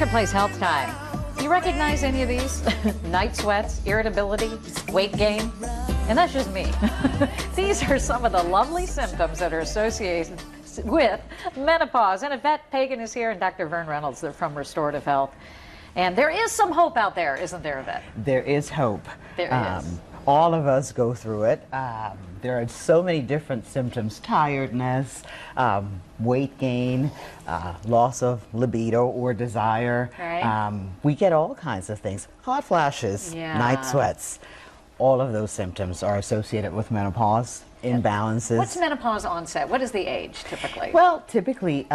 Marketplace Health Time. Do you recognize any of these? Night sweats, irritability, weight gain? And that's just me. These are some of the lovely symptoms that are associated with menopause. And Yvette Pagan is here, and Dr. Vernon Reynolds. They're from Restorative Health. And there is some hope out there, isn't there, Yvette? There is hope. There is. All of us go through it. There are so many different symptoms: tiredness, weight gain, loss of libido or desire. Right. We get all kinds of things. Hot flashes, night sweats. All of those symptoms are associated with menopause imbalances. What's menopause onset? What is the age typically? Well, typically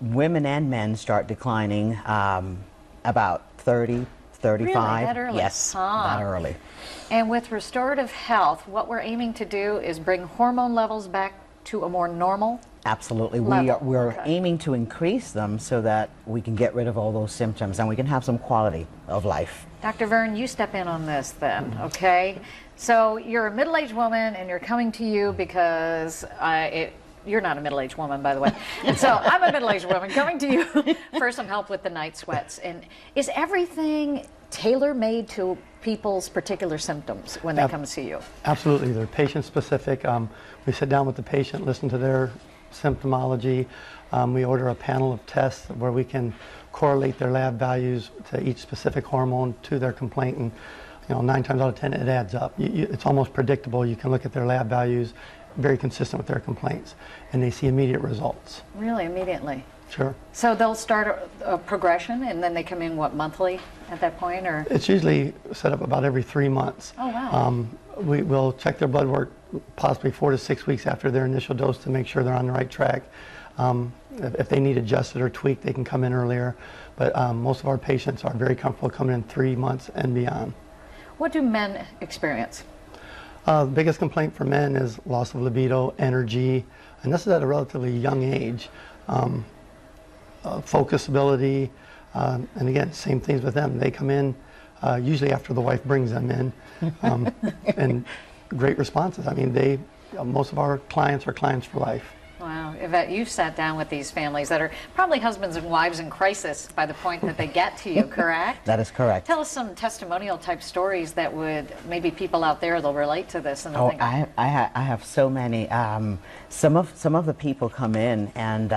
women and men start declining about 30, 35. Really? That early? Yes, that early. And with restorative health, what we're aiming to do is bring hormone levels back to a more normal Absolutely. level. We're aiming to increase them so that we can get rid of all those symptoms and we can have some quality of life. Dr. Vern, you step in on this then, okay? So you're a middle-aged woman and you're coming to you because you're not a middle-aged woman, by the way. And so I'm a middle-aged woman coming to you for some help with the night sweats. And is everything tailor-made to people's particular symptoms when they come to see you? Absolutely. They're patient-specific. We sit down with the patient, listen to their symptomology. We order a panel of tests where we can correlate their lab values to each specific hormone to their complaint. And 9 times out of 10, it adds up. It's almost predictable. You can look at their lab values, very consistent with their complaints, and they see immediate results. Really, immediately? Sure. So they'll start a progression, and then they come in, what, monthly at that point? Or It's usually set up about every 3 months. Oh, wow. We will check their blood work possibly 4 to 6 weeks after their initial dose to make sure they're on the right track. If they need adjusted or tweaked, they can come in earlier. But most of our patients are very comfortable coming in 3 months and beyond. What do men experience? The biggest complaint for men is loss of libido, energy, and this is at a relatively young age. Focus ability, and again, same things with them. They come in usually after the wife brings them in, and great responses. I mean, most of our clients are clients for life. Wow, Yvette, you've sat down with these families that are probably husbands and wives in crisis by the point that they get to you, correct? That is correct. Tell us some testimonial type stories that would, maybe people out there, they'll relate to this. And Oh, think, I have so many. Some of the people come in and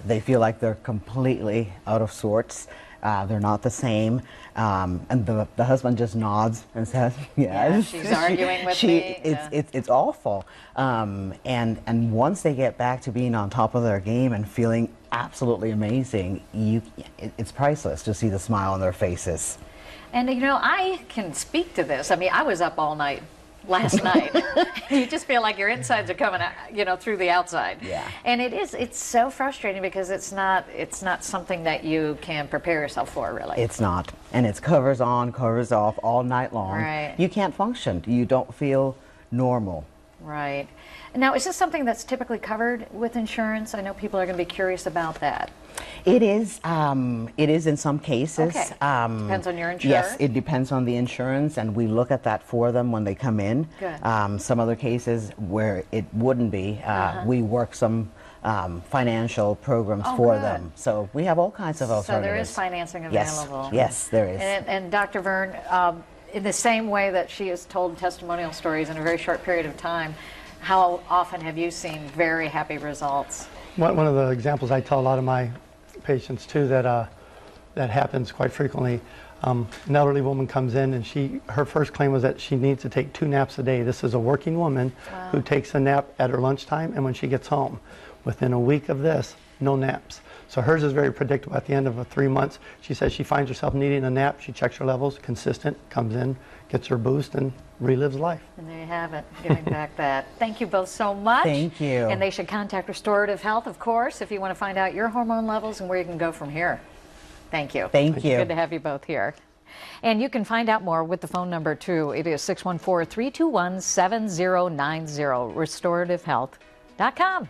they feel like they're completely out of sorts. They're not the same. And the husband just nods and says, yeah, she's arguing with me. It's awful. And once they get back to being on top of their game and feeling absolutely amazing, it's priceless to see the smile on their faces. And I can speak to this. I mean, I was up all night last night. You just feel like your insides are coming out, through the outside. Yeah. And it's so frustrating because it's not something that you can prepare yourself for, really. It's not. And it's covers on, covers off all night long. Right. You can't function. You don't feel normal. Right. Now, is this something that's typically covered with insurance? I know people are going to be curious about that. It is. It is in some cases. Okay. Depends on your insurer? Yes, it depends on the insurance, and we look at that for them when they come in. Good. Some other cases where it wouldn't be, we work some financial programs for good. them. So we have all kinds of alternatives. So there is financing available. Yes, there is. And Dr. Vern, in the same way that she has told testimonial stories in a very short period of time, how often have you seen very happy results? One of the examples I tell a lot of my patients too that happens quite frequently. An elderly woman comes in and her first claim was that she needs to take 2 naps a day. This is a working woman who takes a nap at her lunchtime and when she gets home. Within a week of this, no naps. So hers is very predictable. At the end of 3 months, she says she finds herself needing a nap. She checks her levels, consistent, comes in, gets her boost, and relives life. And there you have it, giving back that. Thank you both so much. Thank you. And they should contact Restorative Health, of course, if you want to find out your hormone levels and where you can go from here. Thank you. Thank you. Good to have you both here. And you can find out more with the phone number, too. It is 614-321-7090, restorative health.com.